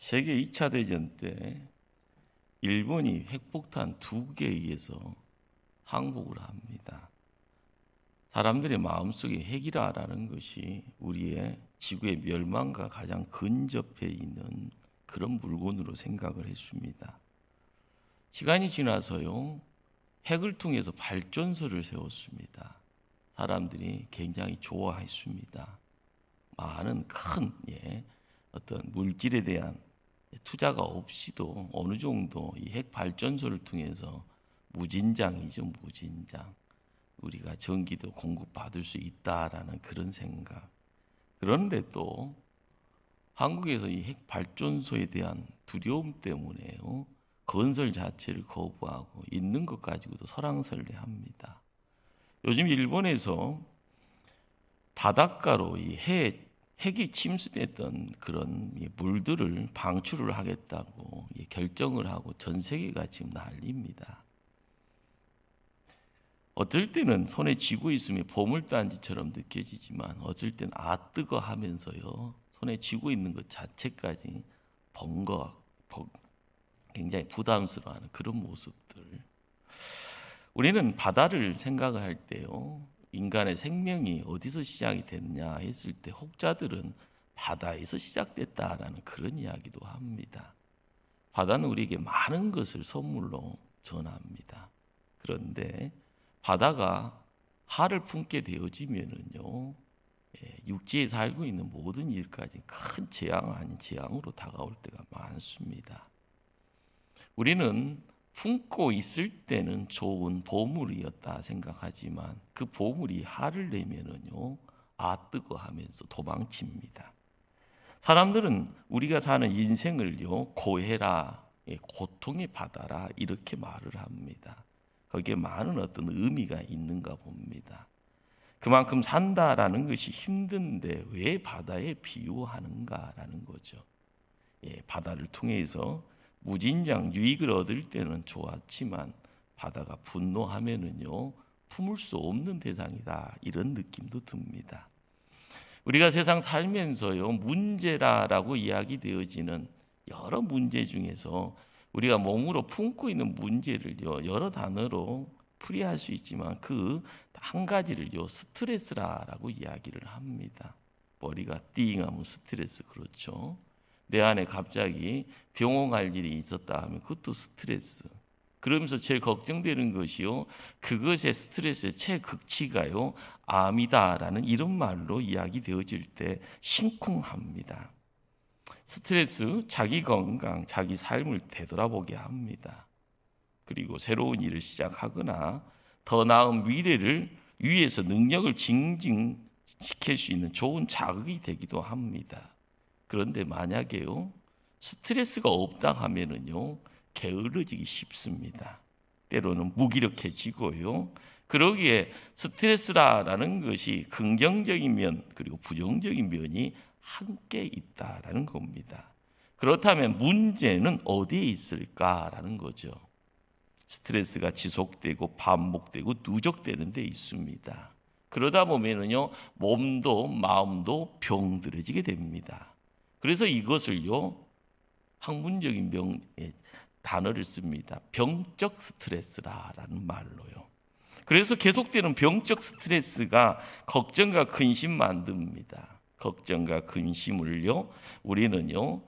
세계 2차 대전 때 일본이 핵폭탄 2개에 의해서 항복을 합니다. 사람들의 마음속에 핵이라는 것이 우리의 지구의 멸망과 가장 근접해 있는 그런 물건으로 생각을 했습니다. 시간이 지나서요, 핵을 통해서 발전소를 세웠습니다. 사람들이 굉장히 좋아했습니다. 많은 큰 어떤 물질에 대한 투자가 없이도 어느 정도 이 핵 발전소를 통해서 무진장이죠, 무진장. 우리가 전기도 공급받을 수 있다라는 그런 생각. 그런데 또 한국에서 이 핵 발전소에 대한 두려움 때문에요, 건설 자체를 거부하고 있는 것 가지고도 설왕설래합니다. 요즘 일본에서 바닷가로 이 핵이 침수됐던 그런 물들을 방출을 하겠다고 결정을 하고 전 세계가 지금 난립니다. 어떨 때는 손에 쥐고 있으면 보물단지처럼 느껴지지만 어떨 때는 뜨거 하면서요, 손에 쥐고 있는 것 자체까지 굉장히 부담스러워하는 그런 모습들. 우리는 바다를 생각을 할 때요, 인간의 생명이 어디서 시작이 됐냐 했을 때 혹자들은 바다에서 시작됐다라는 그런 이야기도 합니다. 바다는 우리에게 많은 것을 선물로 전합니다. 그런데 바다가 하를 품게 되어지면은요, 육지에 살고 있는 모든 일까지 큰 재앙 아닌 재앙으로 다가올 때가 많습니다. 우리는 품고 있을 때는 좋은 보물이었다 생각하지만 그 보물이 화를 내면은요, 뜨거 하면서 도망칩니다. 사람들은 우리가 사는 인생을요, 고해라, 고통의 바다라 이렇게 말을 합니다. 거기에 많은 어떤 의미가 있는가 봅니다. 그만큼 산다라는 것이 힘든데 왜 바다에 비유하는가라는 거죠. 바다를 통해서 무진장 유익을 얻을 때는 좋았지만 바다가 분노하면은요, 품을 수 없는 대상이다, 이런 느낌도 듭니다. 우리가 세상 살면서요, 문제라고 이야기되어지는 여러 문제 중에서 우리가 몸으로 품고 있는 문제를요, 여러 단어로 풀이할 수 있지만 그 한 가지를요, 스트레스라고 이야기를 합니다. 머리가 띵하면 스트레스, 그렇죠? 내 안에 갑자기 병원 갈 일이 있었다 하면 그것도 스트레스. 그러면서 제일 걱정되는 것이요, 그것의 스트레스의 최극치가요, 암이다라는 이런 말로 이야기되어질 때 심쿵합니다. 스트레스, 자기 건강, 자기 삶을 되돌아보게 합니다. 그리고 새로운 일을 시작하거나 더 나은 미래를 위해서 능력을 증진시킬 수 있는 좋은 자극이 되기도 합니다. 그런데 만약에요, 스트레스가 없다 하면은요, 게을러지기 쉽습니다. 때로는 무기력해지고요. 그러기에 스트레스라는 것이 긍정적인 면 그리고 부정적인 면이 함께 있다라는 겁니다. 그렇다면 문제는 어디에 있을까라는 거죠. 스트레스가 지속되고 반복되고 누적되는 데 있습니다. 그러다 보면은요, 몸도 마음도 병들어지게 됩니다. 그래서 이것을요, 학문적인 단어를 씁니다. 병적 스트레스라는 말로요. 그래서 계속되는 병적 스트레스가 걱정과 근심 만듭니다. 걱정과 근심을요, 우리는요,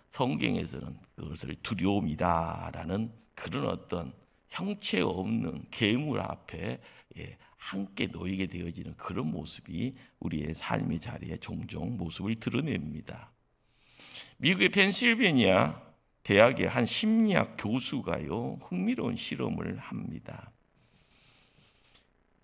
성경에서는 그것을 두려움이다라는 그런 어떤 형체 없는 괴물 앞에 함께 놓이게 되어지는 그런 모습이 우리의 삶의 자리에 종종 모습을 드러냅니다. 미국의 펜실베니아 대학의 한 심리학 교수가요, 흥미로운 실험을 합니다.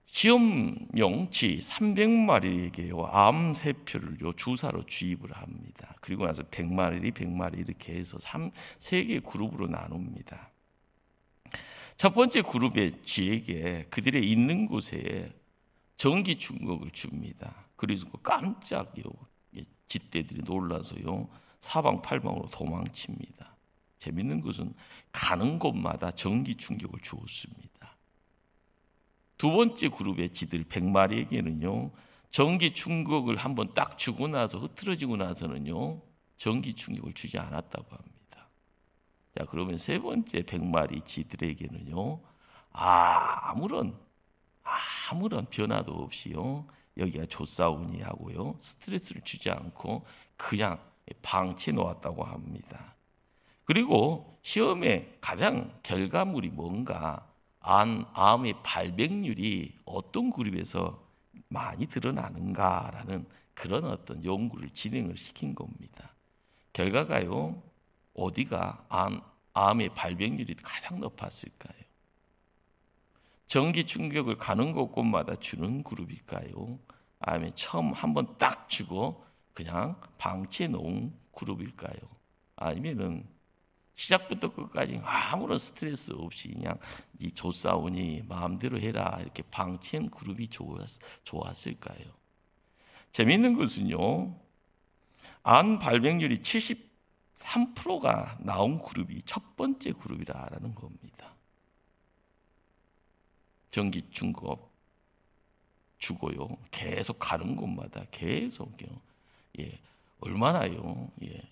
시험용 쥐 300마리에게요, 암 세포를 주사로 주입을 합니다. 그리고 나서 100마리 이렇게 해서 3개의 그룹으로 나눕니다. 첫 번째 그룹의 쥐에게 그들의 있는 곳에 전기 충격을 줍니다. 그래서 깜짝이요, 쥐떼들이 놀라서요, 사방팔방으로 도망칩니다. 재밌는 것은 가는 곳마다 전기 충격을 주었습니다. 두 번째 그룹의 쥐들 100마리에게는요, 전기 충격을 한번 딱 주고 나서 흐트러지고 나서는요, 전기 충격을 주지 않았다고 합니다. 자, 그러면 세 번째 100마리 쥐들에게는요, 아무런 변화도 없이요, 여기가 조사오니 하고요, 스트레스를 주지 않고 그냥 방치해 놓았다고 합니다. 그리고 시험의 가장 결과물이 뭔가, 암의 발병률이 어떤 그룹에서 많이 드러나는가라는 그런 어떤 연구를 진행을 시킨 겁니다. 결과가요, 어디가 암의 발병률이 가장 높았을까요? 전기 충격을 가는 곳곳마다 주는 그룹일까요? 아니면 처음 한번 딱 주고 그냥 방치해 놓은 그룹일까요? 아니면은 시작부터 끝까지 아무런 스트레스 없이 그냥 이 조사오니 마음대로 해라 이렇게 방치한 그룹이 좋았을까요? 재미있는 것은요, 암 발병률이 73%가 나온 그룹이 첫 번째 그룹이라는 겁니다. 전기 충격 주고요, 계속 가는 곳마다 계속요, 얼마나요,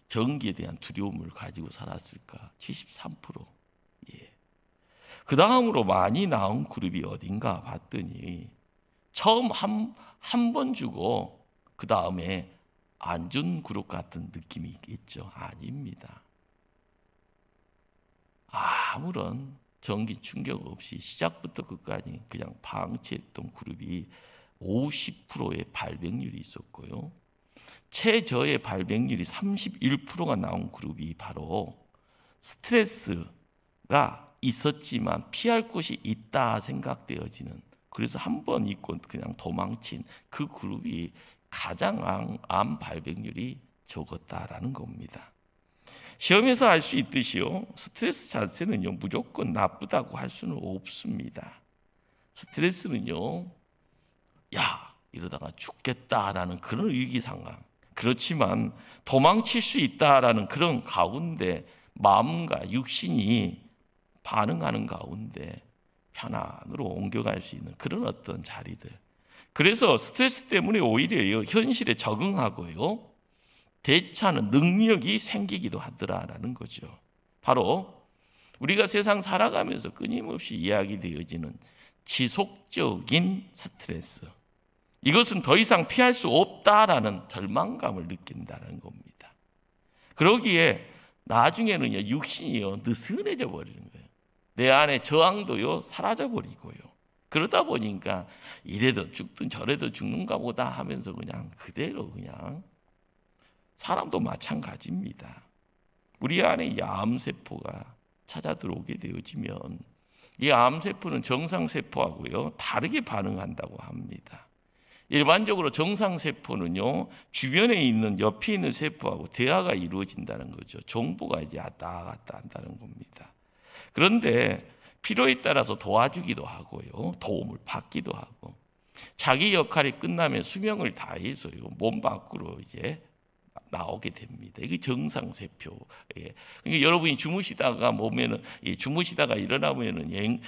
전기에 대한 두려움을 가지고 살았을까? 73%. 그 다음으로 많이 나온 그룹이 어딘가 봤더니 처음 한 번 주고 그 다음에 안 준 그룹 같은 느낌이 있겠죠? 아닙니다. 아무런 전기 충격 없이 시작부터 끝까지 그냥 방치했던 그룹이 50%의 발병률이 있었고요, 최저의 발병률이 31%가 나온 그룹이 바로 스트레스가 있었지만 피할 곳이 있다 생각되어지는, 그래서 한 번 있고 그냥 도망친 그 그룹이 가장 암 발병률이 적었다라는 겁니다. 시험에서 알 수 있듯이요, 스트레스 자체는요 무조건 나쁘다고 할 수는 없습니다. 스트레스는요, 야 이러다가 죽겠다라는 그런 위기 상황, 그렇지만 도망칠 수 있다라는 그런 가운데 마음과 육신이 반응하는 가운데 편안으로 옮겨갈 수 있는 그런 어떤 자리들. 그래서 스트레스 때문에 오히려 현실에 적응하고요, 대처하는 능력이 생기기도 하더라라는 거죠. 바로 우리가 세상 살아가면서 끊임없이 이야기되어지는 지속적인 스트레스, 이것은 더 이상 피할 수 없다라는 절망감을 느낀다는 겁니다. 그러기에 나중에는요, 육신이요 느슨해져 버리는 거예요. 내 안에 저항도요 사라져 버리고요. 그러다 보니까 이래도 죽든 저래도 죽는가 보다 하면서 그냥 그대로 그냥, 사람도 마찬가지입니다. 우리 안에 이 암세포가 찾아 들어오게 되어지면 이 암세포는 정상세포하고요 다르게 반응한다고 합니다. 일반적으로 정상세포는요, 주변에 있는 옆에 있는 세포하고 대화가 이루어진다는 거죠. 정보가 이제 왔다 갔다 한다는 겁니다. 그런데 필요에 따라서 도와주기도 하고요, 도움을 받기도 하고, 자기 역할이 끝나면 수명을 다해서요 몸 밖으로 이제 나오게 됩니다. 이게 정상세포. 그러니까 여러분이 주무시다가 주무시다가 일어나면은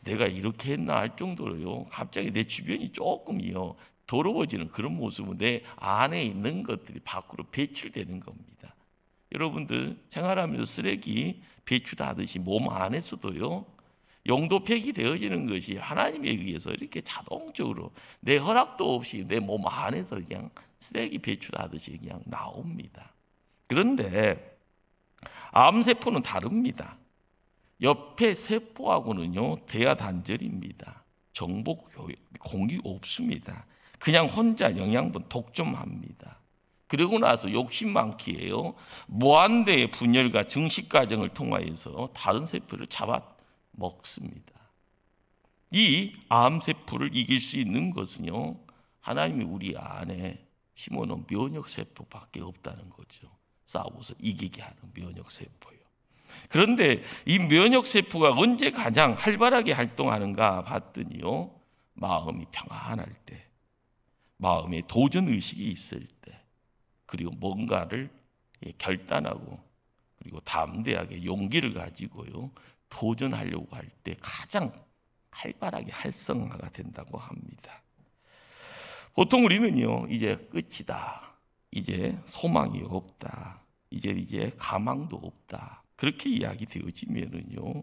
내가 이렇게 했나 할 정도로요, 갑자기 내 주변이 조금요 더러워지는 그런 모습은 내 안에 있는 것들이 밖으로 배출되는 겁니다. 여러분들 생활하면서 쓰레기 배출하듯이 몸 안에서도요 용도 폐기되어지는 것이 하나님에 의해서 이렇게 자동적으로 내 허락도 없이 내 몸 안에서 그냥 쓰레기 배출하듯이 그냥 나옵니다. 그런데 암세포는 다릅니다. 옆에 세포하고는요 대화 단절입니다. 정보 공유 없습니다. 그냥 혼자 영양분 독점합니다. 그러고 나서 욕심 많기에요 무한대의 분열과 증식 과정을 통하여서 다른 세포를 잡아 먹습니다. 이 암세포를 이길 수 있는 것은요, 하나님이 우리 안에 심어놓은 면역세포밖에 없다는 거죠. 싸워서 이기게 하는 면역세포요. 그런데 이 면역세포가 언제 가장 활발하게 활동하는가 봤더니요, 마음이 평안할 때, 마음에 도전의식이 있을 때, 그리고 뭔가를 결단하고 그리고 담대하게 용기를 가지고요 도전하려고 할 때 가장 활발하게 활성화가 된다고 합니다. 보통 우리는요 이제 끝이다, 이제 소망이 없다, 이제 가망도 없다. 그렇게 이야기 되어지면은요,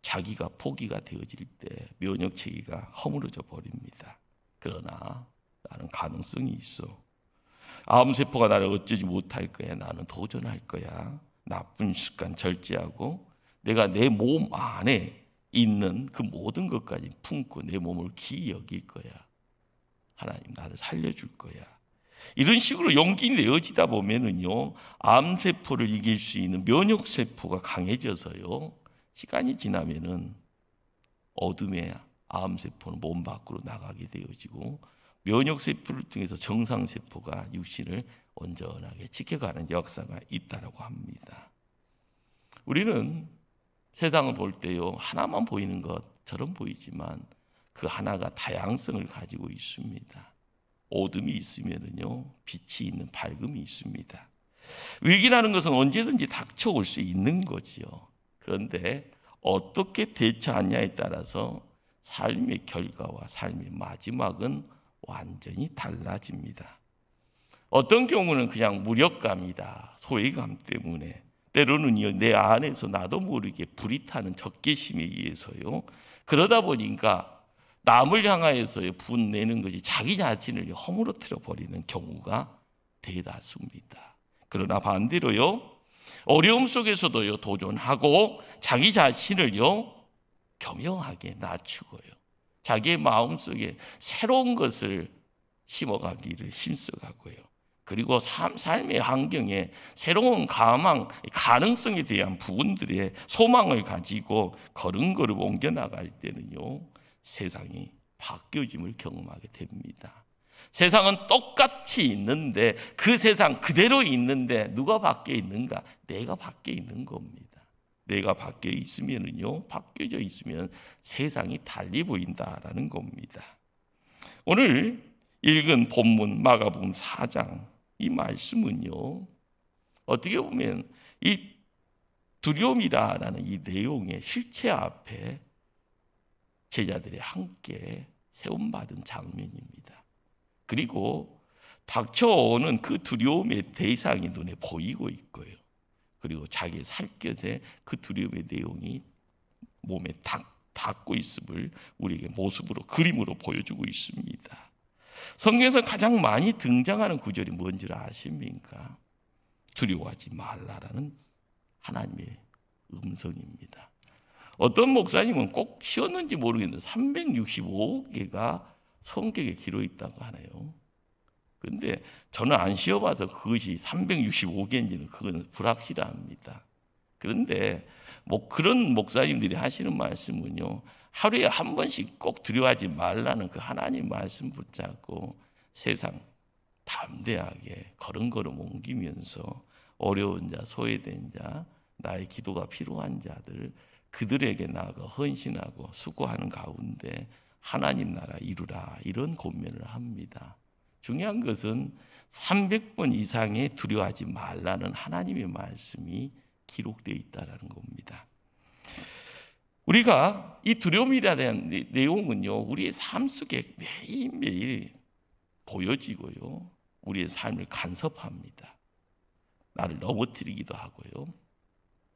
자기가 포기가 되어질 때 면역 체계가 허물어져 버립니다. 그러나 나는 가능성이 있어. 암세포가 나를 어쩌지 못할 거야. 나는 도전할 거야. 나쁜 습관 절제하고 내가 내 몸 안에 있는 그 모든 것까지 품고 내 몸을 귀히 여길 거야. 하나님 나를 살려줄 거야. 이런 식으로 용기 내어지다 보면은요, 암세포를 이길 수 있는 면역세포가 강해져서요, 시간이 지나면은 어둠의 암세포는 몸 밖으로 나가게 되어지고 면역세포를 통해서 정상세포가 육신을 온전하게 지켜가는 역사가 있다라고 합니다. 우리는 세상을 볼 때요, 하나만 보이는 것처럼 보이지만 그 하나가 다양성을 가지고 있습니다. 어둠이 있으면은요, 빛이 있는 밝음이 있습니다. 위기라는 것은 언제든지 닥쳐올 수 있는 거지요. 그런데 어떻게 대처하냐에 따라서 삶의 결과와 삶의 마지막은 완전히 달라집니다. 어떤 경우는 그냥 무력감이다, 소외감 때문에, 때로는 내 안에서 나도 모르게 불이 타는 적개심에 의해서요, 그러다 보니까 남을 향하여서의 분내는 것이 자기 자신을 허물어뜨려 버리는 경우가 대다수입니다. 그러나 반대로요, 어려움 속에서도요, 도전하고 자기 자신을요, 겸허하게 낮추고요, 자기의 마음속에 새로운 것을 심어가기를 힘써가고요, 그리고 삶의 환경에 새로운 가능성에 대한 부분들의 소망을 가지고 걸음걸음 옮겨나갈 때는요, 세상이 바뀌어짐을 경험하게 됩니다. 세상은 똑같이 있는데, 그 세상 그대로 있는데 누가 바뀌어 있는가? 내가 바뀌어 있는 겁니다. 내가 바뀌어 있으면은요, 바뀌어져 있으면 세상이 달리 보인다라는 겁니다. 오늘 읽은 본문 마가복음 4장 이 말씀은요, 어떻게 보면 이 두려움이라는 이 내용의 실체 앞에 제자들이 함께 세움받은 장면입니다. 그리고 닥쳐오는 그 두려움의 대상이 눈에 보이고 있고요, 그리고 자기의 살갗에 그 두려움의 내용이 몸에 닿고 있음을 우리에게 모습으로, 그림으로 보여주고 있습니다. 성경에서 가장 많이 등장하는 구절이 뭔지 아십니까? 두려워하지 말라라는 하나님의 음성입니다. 어떤 목사님은 꼭 쉬었는지 모르겠는데 365개가 성경에 기록이 있다고 하네요. 그런데 저는 안 쉬어봐서 그것이 365개인지는 그건 불확실합니다. 그런데 그런 목사님들이 하시는 말씀은요, 하루에 한 번씩 꼭 두려워하지 말라는 그 하나님 말씀 붙잡고 세상 담대하게 걸음걸음 옮기면서 어려운 자, 소외된 자, 나의 기도가 필요한 자들, 그들에게 나아가 헌신하고 수고하는 가운데 하나님 나라 이루라, 이런 권면을 합니다. 중요한 것은 300번 이상의 두려워하지 말라는 하나님의 말씀이 기록되어 있다는 겁니다. 우리가 이 두려움이라는 내용은요, 우리의 삶 속에 매일매일 보여지고요, 우리의 삶을 간섭합니다. 나를 넘어뜨리기도 하고요,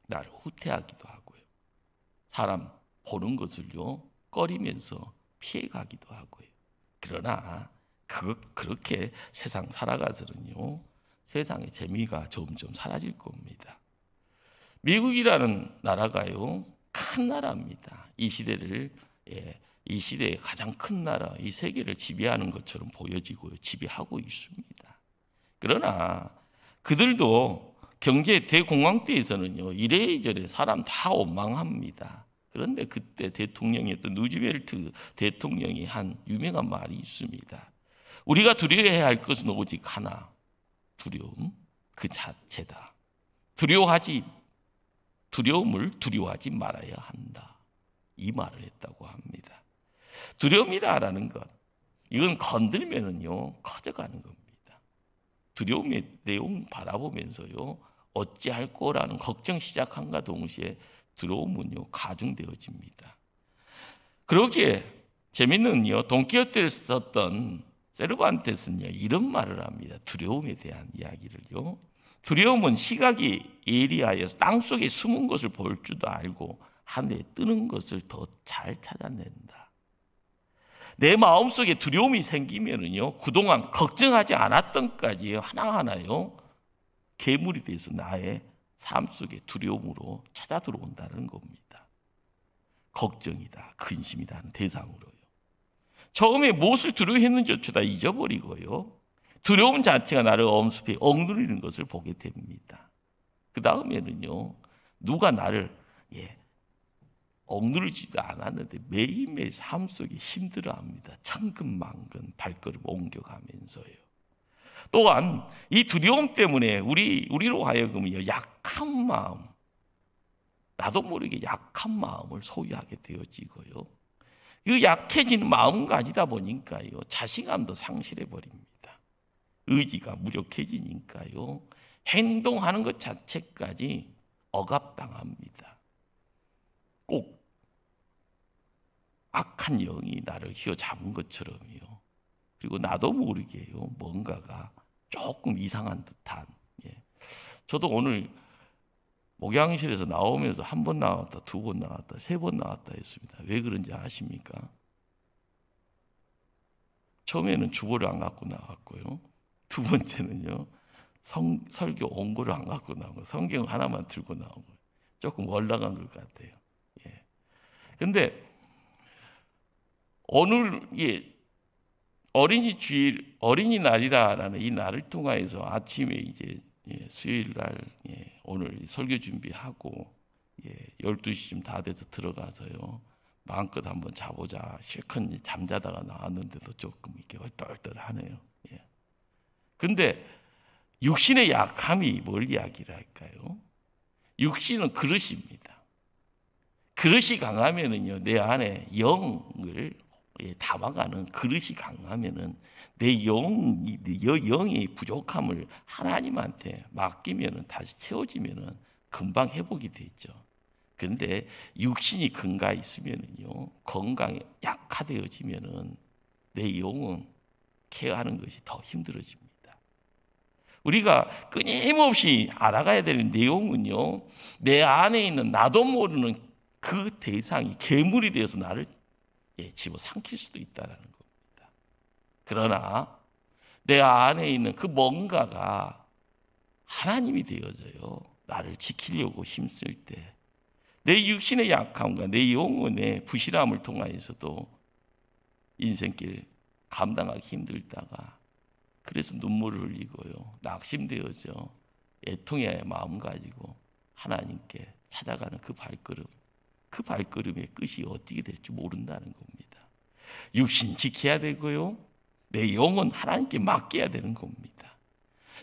나를 후퇴하기도 하고요, 사람 보는 것을요 꺼리면서 피해가기도 하고요. 그러나 그렇게 세상 살아가서는요, 세상의 재미가 점점 사라질 겁니다. 미국이라는 나라가요, 큰 나라입니다. 이 시대의 가장 큰 나라, 이 세계를 지배하는 것처럼 보여지고요, 지배하고 있습니다. 그러나 그들도 경제 대공황 때에서는요, 이래저래 사람 다 원망합니다. 그런데 그때 대통령이었던 루즈벨트 대통령이 한 유명한 말이 있습니다. 우리가 두려워해야 할 것은 오직 하나, 두려움 그 자체다. 두려움을 두려워하지 말아야 한다, 이 말을 했다고 합니다. 두려움이라는 것, 이건 건들면은요 커져가는 겁니다. 두려움의 내용 바라보면서요, 어찌할 거라는 걱정 시작한과 동시에 두려움은요 가중되어집니다. 그러기에 재밌는요, 돈키호테를 썼던 세르반테스는요 이런 말을 합니다. 두려움에 대한 이야기를요, 두려움은 시각이 예리하여서 땅속에 숨은 것을 볼 줄도 알고 하늘에 뜨는 것을 더 잘 찾아낸다. 내 마음속에 두려움이 생기면은요, 그동안 걱정하지 않았던 것까지 하나하나요, 괴물이 돼서 나의 삶 속에 두려움으로 찾아 들어온다는 겁니다. 걱정이다, 근심이다 하는 대상으로요. 처음에 무엇을 두려워했는지조차 잊어버리고요, 두려움 자체가 나를 엄습해 억누르는 것을 보게 됩니다. 그 다음에는요, 누가 나를 억누르지도 않았는데 매일매일 삶 속에 힘들어합니다. 천근만근 발걸음 옮겨가면서요. 또한 이 두려움 때문에 우리로 하여금요, 약한 마음, 나도 모르게 약한 마음을 소유하게 되어지고요. 그 약해지는 마음 가지다 보니까요, 자신감도 상실해 버립니다. 의지가 무력해지니까요, 행동하는 것 자체까지 억압당합니다. 꼭 악한 영이 나를 휘어잡은 것처럼요. 그리고 나도 모르게요, 뭔가가 조금 이상한 듯한. 저도 오늘 목양실에서 나오면서 한 번 나왔다, 두 번 나왔다, 세 번 나왔다 했습니다. 왜 그런지 아십니까? 처음에는 주보를 안 갖고 나왔고요. 두 번째는요, 설교 원고를 안 갖고 나오고 성경 하나만 들고 나오고 조금 올라간 것 같아요. 근데 오늘 어린이 주일, 어린이날이라는 이 날을 통해서 아침에 이제 수요일 날 오늘 설교 준비하고 12시쯤 다 돼서 들어가서요, 마음껏 한번 자보자 실컷 잠자다가 나왔는데도 조금 이렇게 얼떨떨하네요. 근데 육신의 약함이 뭘 이야기를 할까요? 육신은 그릇입니다. 그릇이 강하면은요, 내 안에 영을 담아가는 그릇이 강하면은 내 영의 부족함을 하나님한테 맡기면은 다시 채워지면은 금방 회복이 되죠. 그런데 육신이 건강 있으면은요, 건강이 약화되어지면은 내 영은 케어하는 것이 더 힘들어집니다. 우리가 끊임없이 알아가야 되는 내용은요, 내 안에 있는 나도 모르는 그 대상이 괴물이 되어서 나를 집어삼킬 수도 있다는 겁니다. 그러나 내 안에 있는 그 뭔가가 하나님이 되어져요. 나를 지키려고 힘쓸 때 내 육신의 약함과 내 영혼의 부실함을 통하여서도 인생길 감당하기 힘들다가 그래서 눈물을 흘리고요, 낙심되어져 애통의 마음 가지고 하나님께 찾아가는 그 발걸음의 끝이 어떻게 될지 모른다는 겁니다. 육신 지켜야 되고요, 내 영혼 하나님께 맡겨야 되는 겁니다.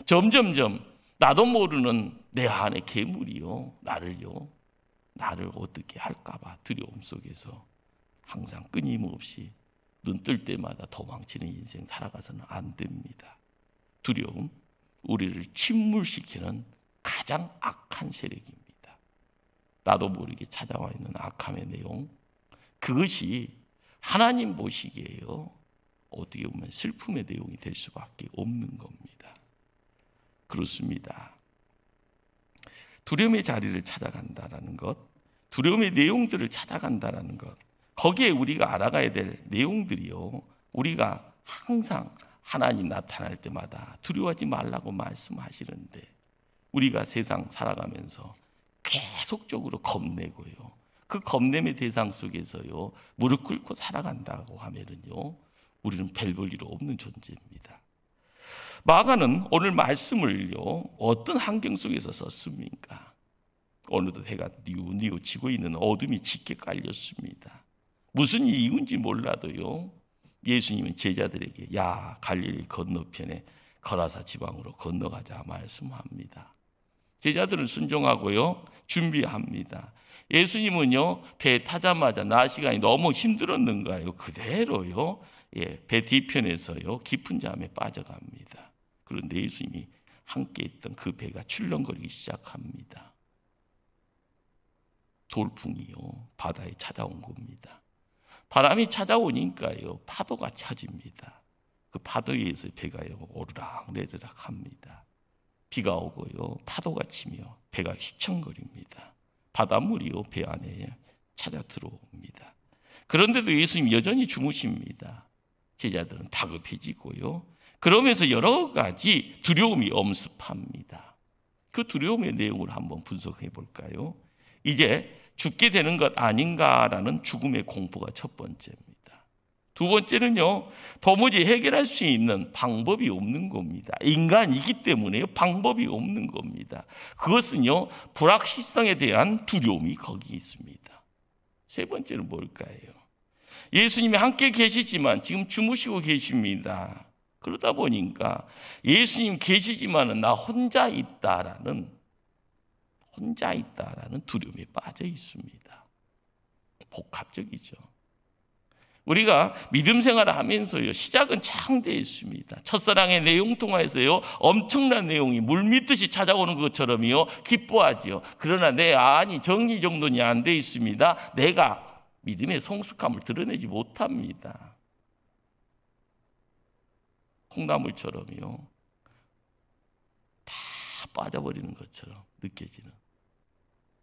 점점점 나도 모르는 내 안의 괴물이요, 나를 어떻게 할까봐 두려움 속에서 항상 끊임없이 눈 뜰 때마다 도망치는 인생 살아가서는 안 됩니다. 두려움, 우리를 침몰시키는 가장 악한 세력입니다. 나도 모르게 찾아와 있는 악함의 내용, 그것이 하나님 보시기에요, 어떻게 보면 슬픔의 내용이 될 수밖에 없는 겁니다. 그렇습니다. 두려움의 자리를 찾아간다라는 것, 두려움의 내용들을 찾아간다라는 것, 거기에 우리가 알아가야 될 내용들이요, 우리가 항상 하나님 나타날 때마다 두려워하지 말라고 말씀하시는데 우리가 세상 살아가면서 계속적으로 겁내고요, 그 겁냄의 대상 속에서요 무릎 꿇고 살아간다고 하면은요, 우리는 별 볼 일 없는 존재입니다. 마가는 오늘 말씀을요 어떤 환경 속에서 썼습니까? 어느덧 해가 뉘우치고 있는 어둠이 짙게 깔렸습니다. 무슨 이유인지 몰라도요, 예수님은 제자들에게 야 갈릴리 건너편에 거라사 지방으로 건너가자 말씀합니다. 제자들은 순종하고요 준비합니다. 예수님은요 배 타자마자 낮 시간이 너무 힘들었는가요? 그대로요 배 뒤편에서요 깊은 잠에 빠져갑니다. 그런데 예수님이 함께 있던 그 배가 출렁거리기 시작합니다. 돌풍이요 바다에 찾아온 겁니다. 바람이 찾아오니까요 파도가 쳐집니다. 그 파도에 의해서 배가요 오르락내리락 합니다. 비가 오고요. 파도가 치며 배가 휘청거립니다. 바닷물이요 배 안에 찾아 들어옵니다. 그런데도 예수님 여전히 주무십니다. 제자들은 다급해지고요. 그러면서 여러 가지 두려움이 엄습합니다. 그 두려움의 내용을 한번 분석해 볼까요? 이제 죽게 되는 것 아닌가라는 죽음의 공포가 첫 번째입니다. 두 번째는요, 도무지 해결할 수 있는 방법이 없는 겁니다. 인간이기 때문에요, 방법이 없는 겁니다. 그것은요, 불확실성에 대한 두려움이 거기 있습니다. 세 번째는 뭘까요? 예수님이 함께 계시지만 지금 주무시고 계십니다. 그러다 보니까 예수님 계시지만은 나 혼자 있다라는 두려움에 빠져 있습니다. 복합적이죠. 우리가 믿음 생활을 하면서요, 시작은 창대해 있습니다. 첫사랑의 내용 통해서요, 엄청난 내용이 물밀듯이 찾아오는 것처럼요, 기뻐하지요. 그러나 내 안이 정리정돈이 안 돼 있습니다. 내가 믿음의 성숙함을 드러내지 못합니다. 콩나물처럼요, 다 빠져버리는 것처럼 느껴지는.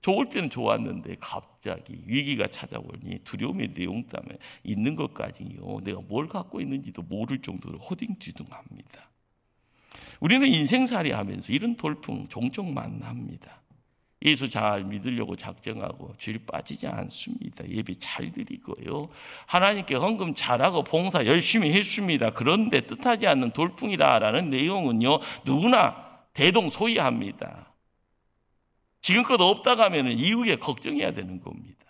좋을 때는 좋았는데 갑자기 위기가 찾아오니 두려움의 내용 때문에 있는 것까지요, 내가 뭘 갖고 있는지도 모를 정도로 허둥지둥합니다. 우리는 인생살이 하면서 이런 돌풍 종종 만납니다. 예수 잘 믿으려고 작정하고 죄를 빠지지 않습니다. 예배 잘 드리고요, 하나님께 헌금 잘하고 봉사 열심히 했습니다. 그런데 뜻하지 않는 돌풍이라는 내용은요, 누구나 대동소이합니다. 지금껏 없다가 하면 이후에 걱정해야 되는 겁니다.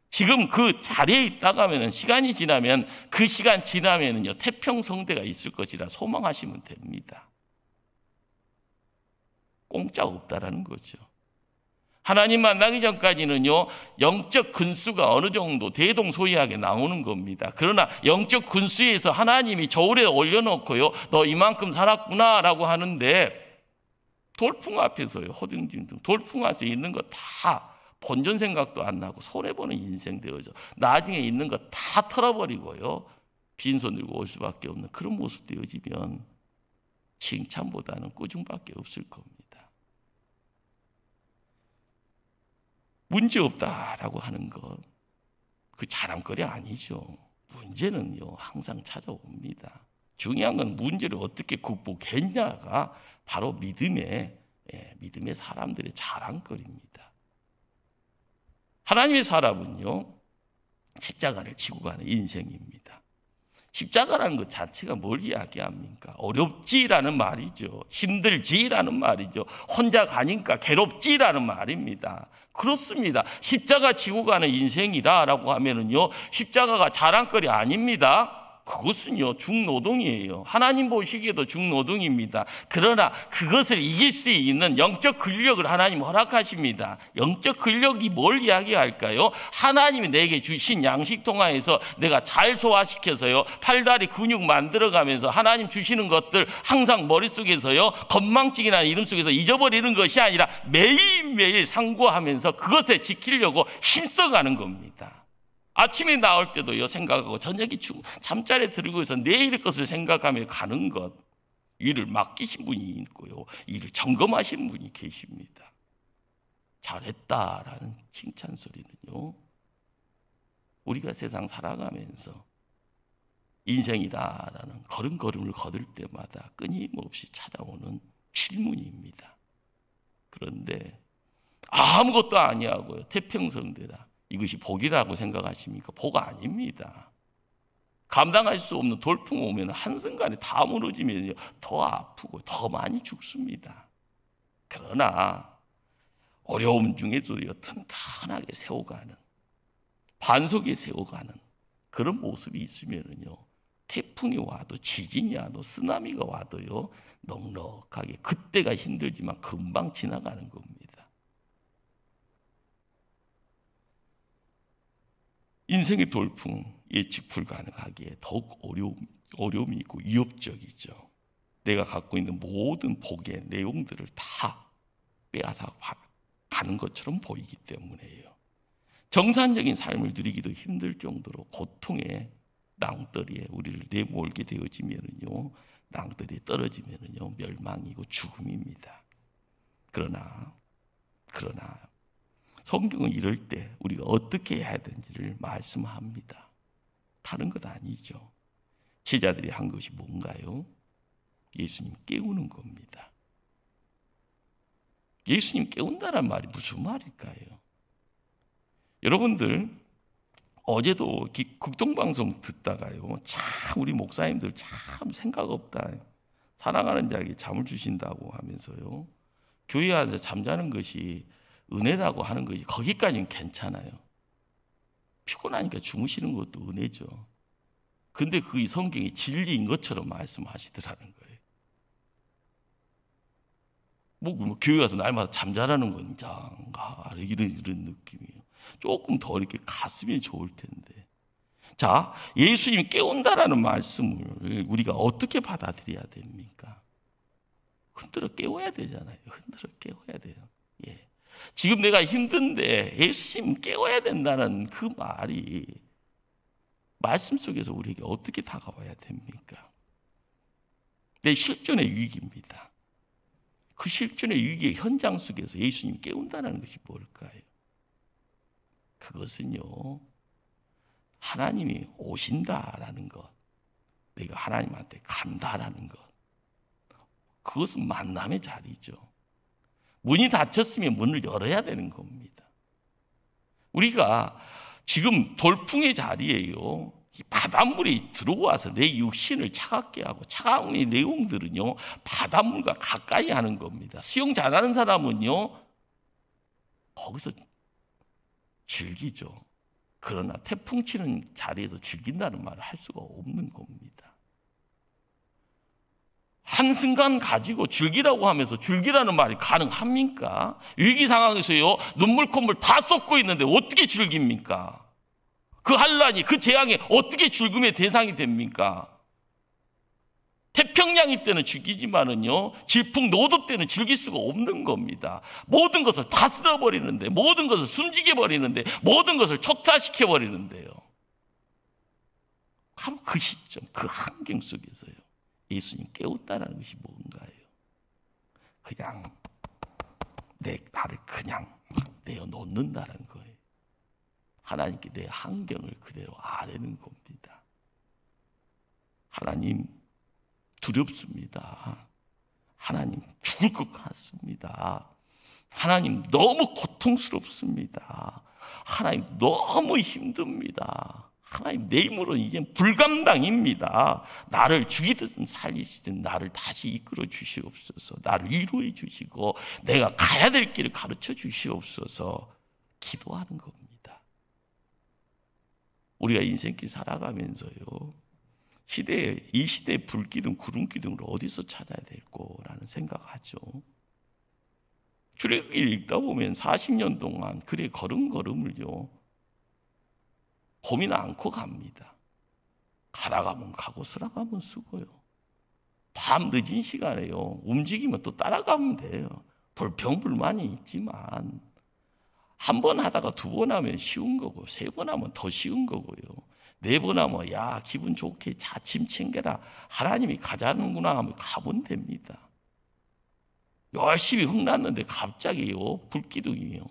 지금 그 자리에 있다가 하면 시간이 지나면 그 시간 지나면요, 태평성대가 있을 것이라 소망하시면 됩니다. 공짜 없다라는 거죠. 하나님 만나기 전까지는요, 영적 근수가 어느 정도 대동소이하게 나오는 겁니다. 그러나 영적 근수에서 하나님이 저울에 올려놓고요, 너 이만큼 살았구나라고 하는데 돌풍 앞에서요, 허둥지둥 돌풍 앞에 있는 거 다 본전 생각도 안 나고 손해보는 인생 되어져 나중에 있는 거 다 털어버리고요, 빈손 들고 올 수밖에 없는 그런 모습 되어지면 칭찬보다는 꾸중밖에 없을 겁니다. 문제 없다라고 하는 것, 그 자랑거리 아니죠. 문제는요, 항상 찾아옵니다. 중요한 건 문제를 어떻게 극복했냐가 바로 믿음의 사람들의 자랑거리입니다. 하나님의 사람은요, 십자가를 지고 가는 인생입니다. 십자가라는 것 자체가 뭘 이야기합니까? 어렵지라는 말이죠. 힘들지라는 말이죠. 혼자 가니까 괴롭지라는 말입니다. 그렇습니다. 십자가 지고 가는 인생이라고 하면은요, 십자가가 자랑거리 아닙니다. 그것은요, 중노동이에요. 하나님 보시기에도 중노동입니다. 그러나 그것을 이길 수 있는 영적 근력을 하나님 허락하십니다. 영적 근력이 뭘 이야기할까요? 하나님이 내게 주신 양식 통하여서 내가 잘 소화시켜서요, 팔다리 근육 만들어가면서 하나님 주시는 것들 항상 머릿속에서요, 건망증이라는 이름 속에서 잊어버리는 것이 아니라 매일매일 상고하면서 그것에 지키려고 힘써가는 겁니다. 아침에 나올 때도요, 생각하고 저녁에 잠자리에 들고서 내일의 것을 생각하며 가는 것, 일을 맡기신 분이 있고요, 일을 점검하시는 분이 계십니다. 잘했다라는 칭찬 소리는요, 우리가 세상 살아가면서 인생이라는 걸음걸음을 거둘 때마다 끊임없이 찾아오는 질문입니다. 그런데 아무것도 아니하고요, 태평성대라, 이것이 복이라고 생각하십니까? 복 아닙니다. 감당할 수 없는 돌풍 오면 한순간에 다 무너지면 더 아프고 더 많이 죽습니다. 그러나 어려움 중에서도 튼튼하게 세워가는, 반석에 세워가는 그런 모습이 있으면요, 태풍이 와도 지진이 와도 쓰나미가 와도요, 넉넉하게, 그때가 힘들지만 금방 지나가는 겁니다. 인생의 돌풍 예측 불가능하기에 더욱 어려움이 있고 위협적이죠. 내가 갖고 있는 모든 복의 내용들을 다 빼앗아 가는 것처럼 보이기 때문에요. 정상적인 삶을 누리기도 힘들 정도로 고통의 낭떠리에 우리를 내몰게 되어지면은요, 낭떠리에 떨어지면은요, 멸망이고 죽음입니다. 그러나 성경은 이럴 때 우리가 어떻게 해야 되는지를 말씀합니다. 다른 것 아니죠. 제자들이 한 것이 뭔가요? 예수님 깨우는 겁니다. 예수님 깨운다란 말이 무슨 말일까요? 여러분들 어제도 극동방송 듣다가요, 참 우리 목사님들 참 생각 없다. 사랑하는 자에게 잠을 주신다고 하면서요, 교회 와서 잠자는 것이 은혜라고 하는 것이 거기까지는 괜찮아요. 피곤하니까 주무시는 것도 은혜죠. 근데 그게 성경이 진리인 것처럼 말씀하시더라는 거예요. 뭐 교회 가서 날마다 잠자라는 건 이상가 이런 느낌이에요. 조금 더 이렇게 갔으면 좋을 텐데. 자, 예수님 깨운다라는 말씀을 우리가 어떻게 받아들여야 됩니까? 흔들어 깨워야 되잖아요. 흔들어 깨워야 돼요. 예. 지금 내가 힘든데 예수님 깨워야 된다는 그 말이 말씀 속에서 우리에게 어떻게 다가와야 됩니까? 내 실존의 위기입니다. 그 실존의 위기의 현장 속에서 예수님 깨운다는 것이 뭘까요? 그것은요, 하나님이 오신다라는 것, 내가 하나님한테 간다라는 것, 그것은 만남의 자리죠. 문이 닫혔으면 문을 열어야 되는 겁니다. 우리가 지금 돌풍의 자리에요, 바닷물이 들어와서 내 육신을 차갑게 하고, 차가운 이 내용들은요 바닷물과 가까이 하는 겁니다. 수영 잘하는 사람은요 거기서 즐기죠. 그러나 태풍 치는 자리에서 즐긴다는 말을 할 수가 없는 겁니다. 한순간 가지고 즐기라고 하면서 즐기라는 말이 가능합니까? 위기 상황에서요 눈물 콧물 다 쏟고 있는데 어떻게 즐깁니까? 그 환란이, 그 재앙이 어떻게 즐김의 대상이 됩니까? 태평양이 때는 즐기지만은요, 질풍 노도 때는 즐길 수가 없는 겁니다. 모든 것을 다 쓸어버리는데, 모든 것을 숨지게 버리는데, 모든 것을 초타시켜버리는데요. 바로 그 시점, 그 환경 속에서요, 예수님 깨웠다는 것이 뭔가요? 그냥 나를 그냥 내어놓는다는 거예요. 하나님께 내 환경을 그대로 아뢰는 겁니다. 하나님 두렵습니다. 하나님 죽을 것 같습니다. 하나님 너무 고통스럽습니다. 하나님 너무 힘듭니다. 하나님 내 힘으로는 이제 불감당입니다. 나를 죽이든 살리시든 나를 다시 이끌어 주시옵소서. 나를 위로해 주시고 내가 가야 될 길을 가르쳐 주시옵소서. 기도하는 겁니다. 우리가 인생길 살아가면서요, 이 시대의 불기둥, 구름기둥을 어디서 찾아야 될 거라는 생각하죠. 출애굽기를 읽다 보면 40년 동안 그의 걸음걸음을요 고민 않고 갑니다. 가라 가면 가고 쓰라 가면 쓰고요. 밤 늦은 시간에요 움직이면 또 따라가면 돼요. 불평불만이 있지만 한 번 하다가 두 번 하면 쉬운 거고, 세 번 하면 더 쉬운 거고요. 네 번 하면 야 기분 좋게 자침 챙겨라, 하나님이 가자는구나 하면 가면 됩니다. 열심히 흥났는데 갑자기요 불기둥이요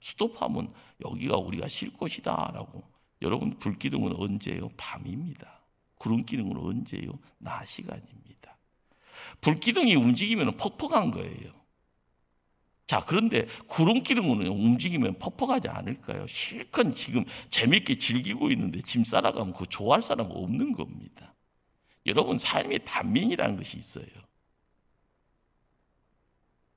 스톱하면 여기가 우리가 쉴 곳이다 라고. 여러분 불기둥은 언제요? 밤입니다. 구름기둥은 언제요? 낮 시간입니다. 불기둥이 움직이면 퍽퍽한 거예요. 자, 그런데 구름기둥은 움직이면 퍽퍽하지 않을까요? 실컷 지금 재밌게 즐기고 있는데 짐 싸라가면 그거 좋아할 사람 없는 겁니다. 여러분 삶의 단면이라는 것이 있어요.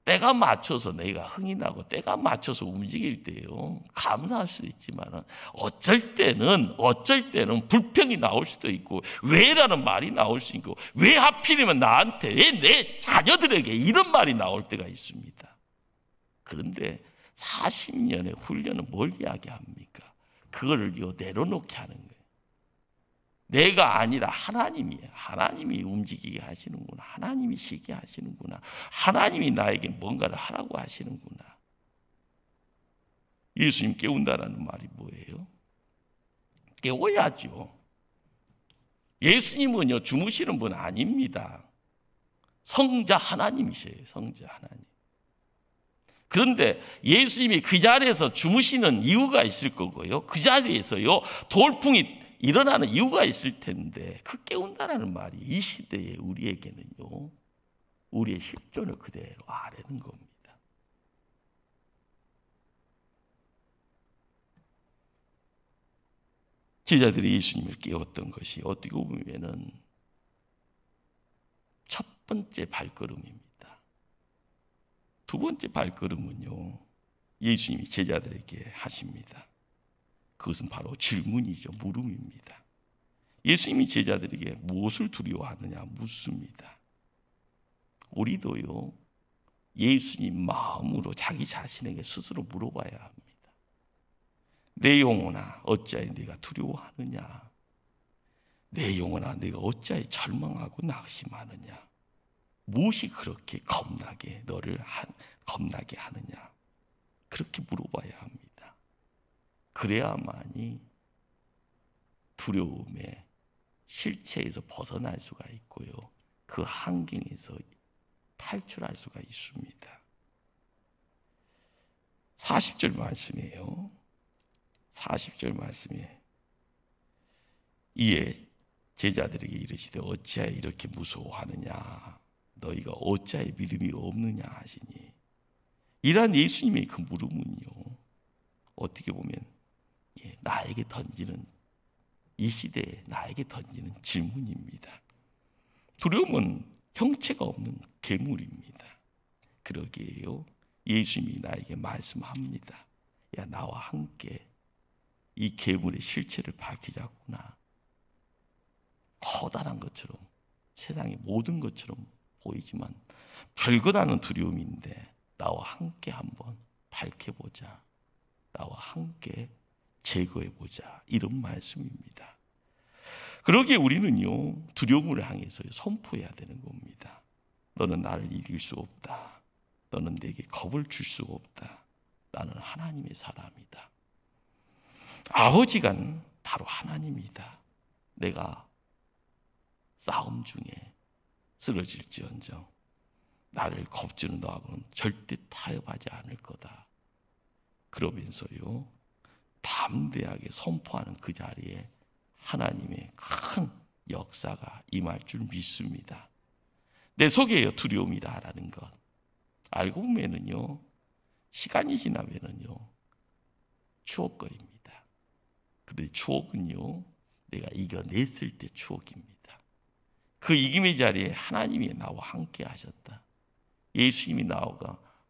때가 맞춰서 내가 흥이 나고 때가 맞춰서 움직일 때요 감사할 수도 있지만 어쩔 때는 불평이 나올 수도 있고 왜라는 말이 나올 수 있고 왜 하필이면 나한테, 왜 내 자녀들에게 이런 말이 나올 때가 있습니다. 그런데 40년의 훈련은 뭘 이야기합니까? 그거를요 내려놓게 하는 거예요. 내가 아니라 하나님이 움직이게 하시는구나. 하나님이 쉬게 하시는구나. 하나님이 나에게 뭔가를 하라고 하시는구나. 예수님 깨운다라는 말이 뭐예요? 깨워야죠. 예수님은요 주무시는 분 아닙니다. 성자 하나님이세요. 성자 하나님. 그런데 예수님이 그 자리에서 주무시는 이유가 있을 거고요. 그 자리에서요, 돌풍이 일어나는 이유가 있을 텐데, 그 깨운다라는 말이 이 시대에 우리에게는요, 우리의 실존을 그대로 아뢰는 겁니다. 제자들이 예수님을 깨웠던 것이 어떻게 보면은 첫 번째 발걸음입니다. 두 번째 발걸음은요, 예수님이 제자들에게 하십니다. 그것은 바로 질문이죠. 물음입니다. 예수님이 제자들에게 무엇을 두려워하느냐 묻습니다. 우리도요, 예수님 마음으로 자기 자신에게 스스로 물어봐야 합니다. 내 영혼아, 어찌하여 네가 두려워하느냐? 내 영혼아, 네가 어찌하여 절망하고 낙심하느냐? 무엇이 그렇게 겁나게 하느냐? 그렇게 물어봐야 합니다. 그래야만이 두려움의 실체에서 벗어날 수가 있고요, 그 환경에서 탈출할 수가 있습니다. 40절 말씀이에요. 40절 말씀에 이에 제자들에게 이르시되 어찌하여 이렇게 무서워하느냐? 너희가 어찌하여 믿음이 없느냐 하시니, 이러한 예수님의 그 물음은요, 어떻게 보면 나에게 던지는, 이 시대에 나에게 던지는 질문입니다. 두려움은 형체가 없는 괴물입니다. 그러기에요, 예수님이 나에게 말씀합니다. 야, 나와 함께 이 괴물의 실체를 밝히자꾸나. 커다란 것처럼, 세상의 모든 것처럼 보이지만 별것 아닌 두려움인데 나와 함께 한번 밝혀보자. 나와 함께 제거해보자. 이런 말씀입니다. 그러기에 우리는요, 두려움을 향해서 선포해야 되는 겁니다. 너는 나를 이길 수 없다. 너는 내게 겁을 줄 수가 없다. 나는 하나님의 사람이다. 아버지가 바로 하나님이다. 내가 싸움 중에 쓰러질지언정 나를 겁주는 너하고는 절대 타협하지 않을 거다. 그러면서요, 담대하게 선포하는 그 자리에 하나님의 큰 역사가 임할 줄 믿습니다. 내 속에 두려움이다라는 것 알고 보면은요, 시간이 지나면은요, 추억거립니다. 그런데 추억은요, 내가 이겨냈을 때 추억입니다. 그 이김의 자리에 하나님이 나와 함께 하셨다. 예수님이 나와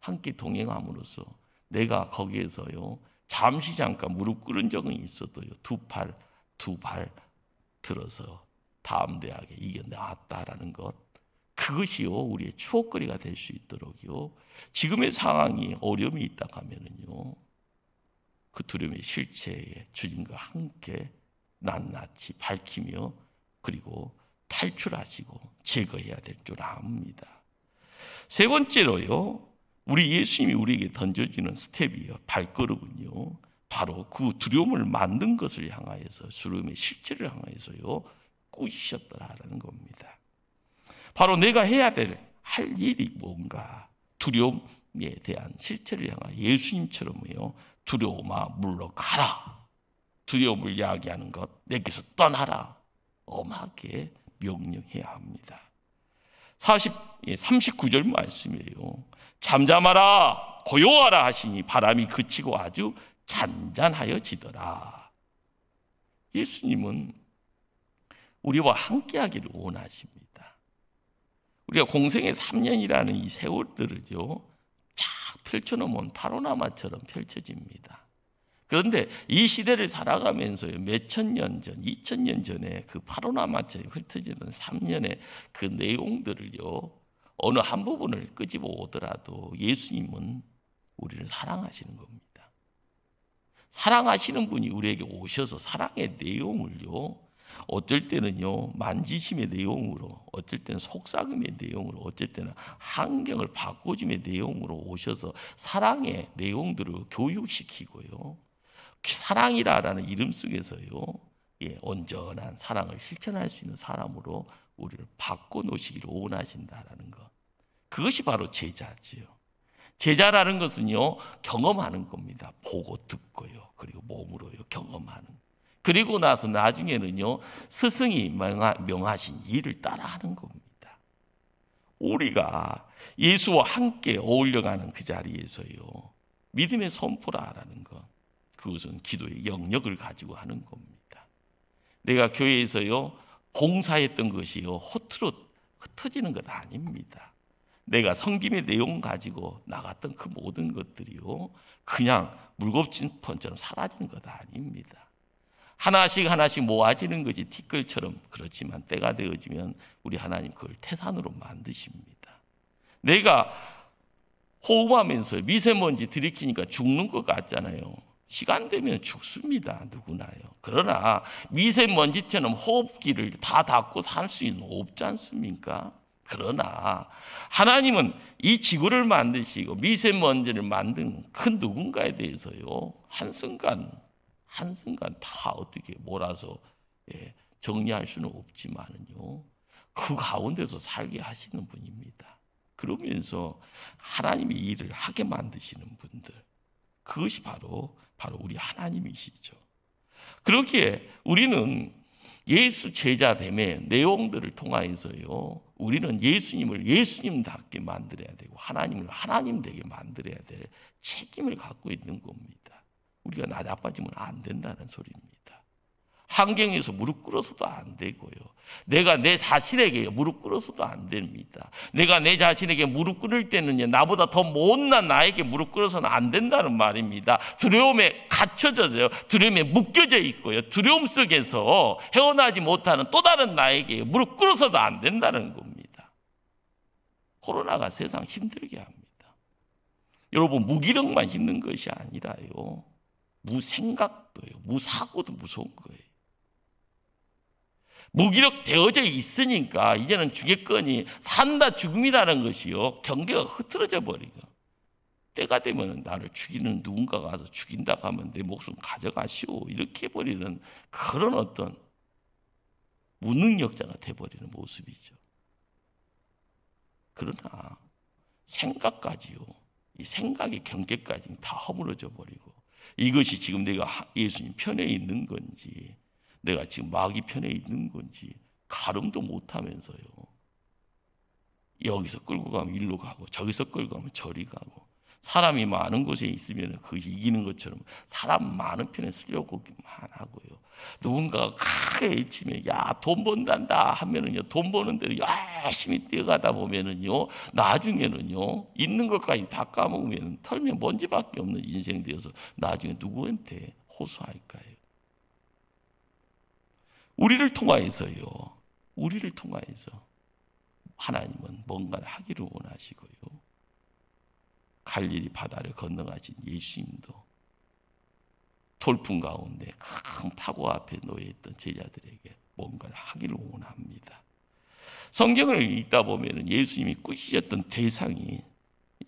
함께 동행함으로써 내가 거기에서요, 잠시 잠깐 무릎 꿇은 적은 있어도요, 두 발 들어서 담대하게 이겨내왔다라는 것, 그것이요, 우리의 추억거리가 될 수 있도록요, 지금의 상황이 어려움이 있다 하면은요, 그 두려움의 실체의 주님과 함께 낱낱이 밝히며 그리고 탈출하시고 제거해야 될 줄 압니다. 세 번째로요, 우리 예수님이 우리에게 던져주는 스텝이요, 발걸음은요, 바로 그 두려움을 만든 것을 향하여서, 두려움의 실체를 향하여서요, 꾸짖으셨더라라는 겁니다. 바로 내가 할 일이 뭔가, 두려움에 대한 실체를 향하여 예수님처럼요, 두려움아 물러가라. 두려움을 야기하는 것, 내게서 떠나라. 엄하게 명령해야 합니다. 39절 말씀이에요. 잠잠하라, 고요하라 하시니 바람이 그치고 아주 잔잔하여지더라. 예수님은 우리와 함께하기를 원하십니다. 우리가 공생의 3년이라는 이 세월들을요, 쫙 펼쳐놓으면 파노라마처럼 펼쳐집니다. 그런데 이 시대를 살아가면서요, 몇천 년 전, 2000년 전에 그 파노라마처럼 흩어지는 3년의 그 내용들을요, 어느 한 부분을 끄집어 오더라도 예수님은 우리를 사랑하시는 겁니다. 사랑하시는 분이 우리에게 오셔서 사랑의 내용을요, 어쩔 때는요, 만지심의 내용으로, 어쩔 때는 속삭임의 내용으로, 어쩔 때는 환경을 바꿔줌의 내용으로 오셔서 사랑의 내용들을 교육시키고요, 사랑이라는 이름 속에서요, 온전한 사랑을 실천할 수 있는 사람으로 우리를 바꿔놓으시기를 원하신다라는 것, 그것이 바로 제자지요. 제자라는 것은요, 경험하는 겁니다. 보고 듣고요. 그리고 몸으로요, 경험하는. 그리고 나서 나중에는요, 스승이 명하신 일을 따라하는 겁니다. 우리가 예수와 함께 어울려가는 그 자리에서요, 믿음의 선포라라는 것, 그것은 기도의 영역을 가지고 하는 겁니다. 내가 교회에서요, 봉사했던 것이요, 흩어지는 것 아닙니다. 내가 섬김의 내용 가지고 나갔던 그 모든 것들이요, 그냥 물곱진 펀처럼 사라지는 것 아닙니다. 하나씩 하나씩 모아지는 것이 티끌처럼. 그렇지만 때가 되어지면 우리 하나님 그걸 태산으로 만드십니다. 내가 호흡하면서 미세먼지 들이키니까 죽는 것 같잖아요. 시간 되면 죽습니다. 누구나요. 그러나 미세먼지처럼 호흡기를 다 닫고 살 수는 없지 않습니까? 그러나 하나님은 이 지구를 만드시고 미세먼지를 만든 그 누군가에 대해서요, 한순간 다 어떻게 몰아서 정리할 수는 없지만은요, 그 가운데서 살게 하시는 분입니다. 그러면서 하나님이 일을 하게 만드시는 분들, 그것이 바로 우리 하나님이시죠. 그렇기에 우리는 예수 제자됨의 내용들을 통하여서요, 우리는 예수님을 예수님답게 만들어야 되고 하나님을 하나님 되게 만들어야 될 책임을 갖고 있는 겁니다. 우리가 나자빠지면 안 된다는 소리입니다. 환경에서 무릎 꿇어서도 안 되고요. 내가 내 자신에게 무릎 꿇어서도 안 됩니다. 내가 내 자신에게 무릎 꿇을 때는 나보다 더 못난 나에게 무릎 꿇어서는 안 된다는 말입니다. 두려움에 갇혀져요. 두려움에 묶여져 있고요. 두려움 속에서 헤어나지 못하는 또 다른 나에게 무릎 꿇어서도 안 된다는 겁니다. 코로나가 세상 힘들게 합니다. 여러분, 무기력만 힘든 것이 아니라요, 무생각도요, 무사고도 무서운 거예요. 무기력 되어져 있으니까 이제는 주객권이 산다 죽음이라는 것이요, 경계가 흐트러져 버리고, 때가 되면 나를 죽이는 누군가가 와서 죽인다 하면 내 목숨 가져가시오, 이렇게 해버리는 그런 어떤 무능력자가 돼버리는 모습이죠. 그러나 생각까지요, 이 생각의 경계까지 다 허물어져 버리고, 이것이 지금 내가 예수님 편에 있는 건지 내가 지금 마귀 편에 있는 건지 가름도 못하면서요, 여기서 끌고 가면 일로 가고 저기서 끌고 가면 저리 가고, 사람이 많은 곳에 있으면 그 이기는 것처럼 사람 많은 편에 쓰려고만 하고요, 누군가가 크게 외치면 야 돈 번단다 하면은요, 돈 버는 대로 열심히 뛰어가다 보면은요, 나중에는요, 있는 것까지 다 까먹으면 털면 먼지밖에 없는 인생 되어서 나중에 누구한테 호소할까요? 우리를 통하여서요, 하나님은 뭔가를 하기를 원하시고요, 갈릴리 바다를 건너가신 예수님도 돌풍 가운데 큰 파고 앞에 놓여있던 제자들에게 뭔가를 하기를 원합니다. 성경을 읽다 보면 예수님이 꾸짖었던 대상이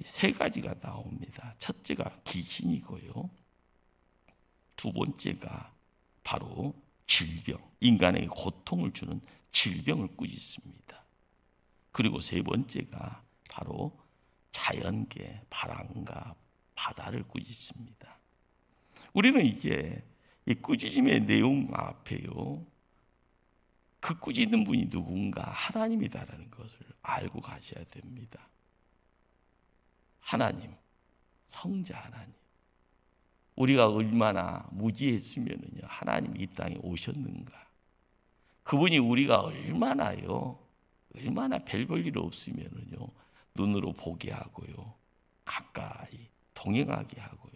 세 가지가 나옵니다. 첫째가 귀신이고요, 두 번째가 바로 질병, 인간에게 고통을 주는 질병을 꾸짖습니다. 그리고 세 번째가 바로 자연계, 바람과 바다를 꾸짖습니다. 우리는 이제 이 꾸짖음의 내용 앞에요, 그 꾸짖는 분이 누군가 하나님이다라는 것을 알고 가셔야 됩니다. 하나님, 성자 하나님. 우리가 얼마나 무지했으면요, 하나님이 이 땅에 오셨는가. 그분이 우리가 얼마나 별 볼 일 없으면요, 눈으로 보게 하고요, 가까이 동행하게 하고요,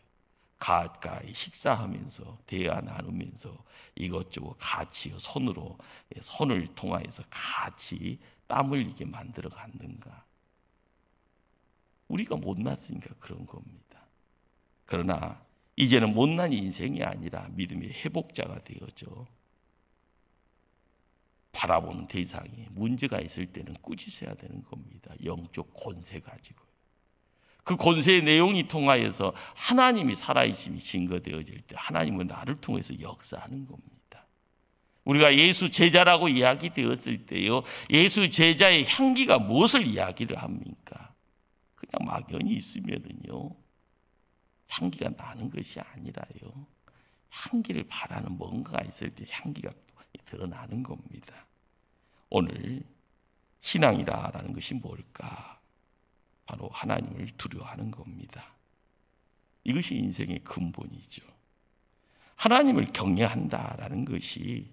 가까이 식사하면서 대화 나누면서 이것저것 같이 손을 통하여서 같이 땀 흘리게 만들어 갔는가. 우리가 못났으니까 그런 겁니다. 그러나 이제는 못난 인생이 아니라 믿음의 회복자가 되어져 바라보는 대상이 문제가 있을 때는 꾸짖어야 되는 겁니다. 영적 권세 가지고. 그 권세의 내용이 통하여서 하나님이 살아계심이 증거되어질 때 하나님은 나를 통해서 역사하는 겁니다. 우리가 예수 제자라고 이야기되었을 때요, 예수 제자의 향기가 무엇을 이야기를 합니까? 그 그냥 막연히 있으면은요 향기가 나는 것이 아니라요 향기를 바라는 뭔가가 있을 때 향기가 드러나는 겁니다. 오늘 신앙이라는 것이 뭘까? 바로 하나님을 두려워하는 겁니다. 이것이 인생의 근본이죠. 하나님을 경외한다라는 것이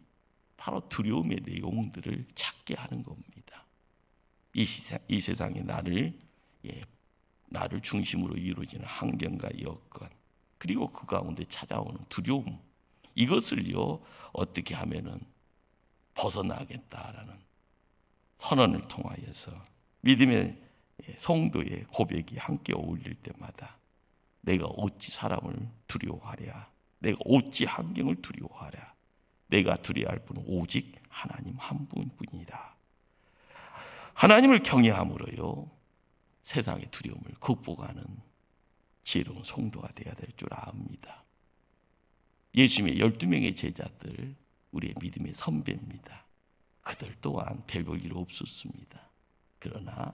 바로 두려움의 내용들을 찾게 하는 겁니다. 이 세상에 나를 중심으로 이루어지는 환경과 여건, 그리고 그 가운데 찾아오는 두려움, 이것을요 어떻게 하면은 벗어나겠다라는 선언을 통하여서 믿음의 성도의 고백이 함께 어울릴 때마다 내가 어찌 사람을 두려워하랴, 내가 어찌 환경을 두려워하랴, 내가 두려워할 분은 오직 하나님 한 분뿐이다. 하나님을 경외함으로요 세상의 두려움을 극복하는 지혜로운 성도가 되어야 될 줄 압니다. 예수님의 12명의 제자들, 우리의 믿음의 선배입니다. 그들 또한 별볼 일 없었습니다. 그러나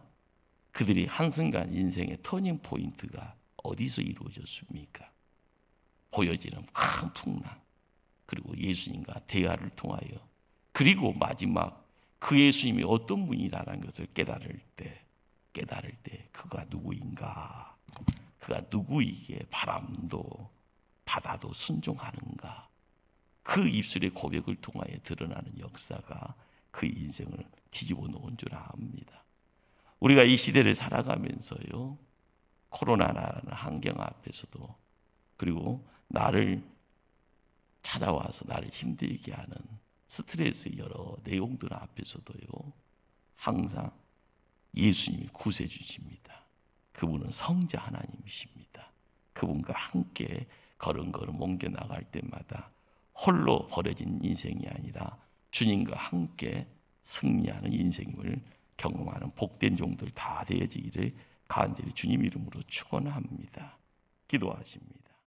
그들이 한순간 인생의 터닝 포인트가 어디서 이루어졌습니까? 보여지는 큰 풍랑, 그리고 예수님과 대화를 통하여, 그리고 마지막 그 예수님이 어떤 분이라는 것을 깨달을 때 그가 누구인가, 그가 누구이기에 바람도 바다도 순종하는가, 그 입술의 고백을 통하여 드러나는 역사가 그 인생을 뒤집어 놓은 줄 압니다. 우리가 이 시대를 살아가면서요 코로나라는 환경 앞에서도, 그리고 나를 찾아와서 나를 힘들게 하는 스트레스의 여러 내용들 앞에서도요 항상 예수님이 구세주십니다. 그분은 성자 하나님이십니다. 그분과 함께 걸음걸음 옮겨 나갈 때마다 홀로 버려진 인생이 아니라 주님과 함께 승리하는 인생임을 경험하는 복된 종들 다 되어지기를 간절히 주님 이름으로 축원합니다. 기도하십니다.